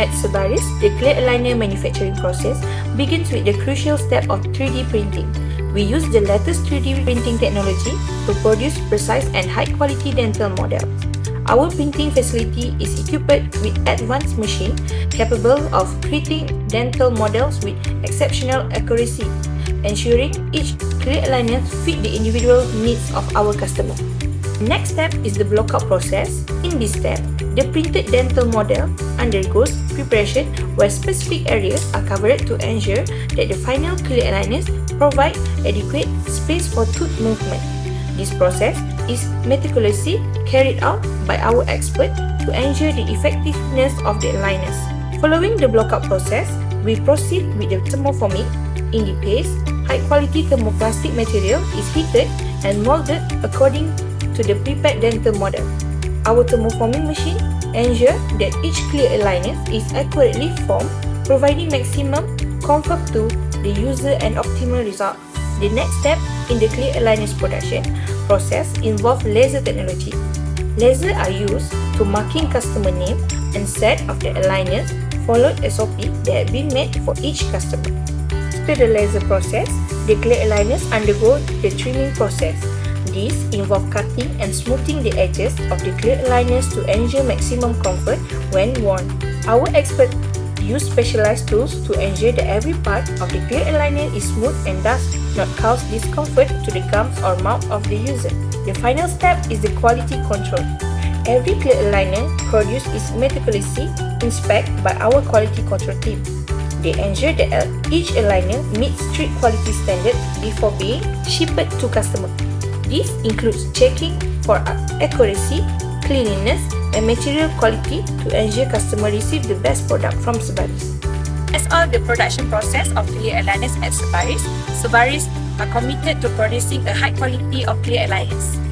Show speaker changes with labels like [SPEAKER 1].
[SPEAKER 1] At SEBARIS, the clear aligner manufacturing process begins with the crucial step of 3D printing. We use the latest 3D printing technology to produce precise and high-quality dental models. Our printing facility is equipped with advanced machine capable of creating dental models with exceptional accuracy, ensuring each clear aligner fit the individual needs of our customer. Next step is the block-out process. In this step, the printed dental model undergoes preparation where specific areas are covered to ensure that the final clear aligners provide adequate space for tooth movement. This process is meticulously carried out by our expert to ensure the effectiveness of the aligners. Following the block-out process, we proceed with the thermoforming. In the case, high-quality thermoplastic material is heated and molded according to the prepared dental model. Our thermoforming machine ensures that each clear aligner is accurately formed, providing maximum comfort to the user and optimal result. The next step in the clear aligners production process involves laser technology. Lasers are used to marking customer name and set of the aligners followed SOP that have been made for each customer. After the laser process, the clear aligners undergo the trimming process. This involves cutting and smoothing the edges of the clear aligners to ensure maximum comfort when worn. Our experts use specialized tools to ensure that every part of the clear aligner is smooth and does not cause discomfort to the gums or mouth of the user. The final step is the quality control. Every clear aligner produced is meticulously inspected by our quality control team. They ensure that each aligner meets strict quality standards before being shipped to customers. This includes checking for accuracy, cleanliness, and material quality to ensure customers receive the best product from SEBARIS. As all the production process of clear aligners at SEBARIS are committed to producing a high quality of clear aligners.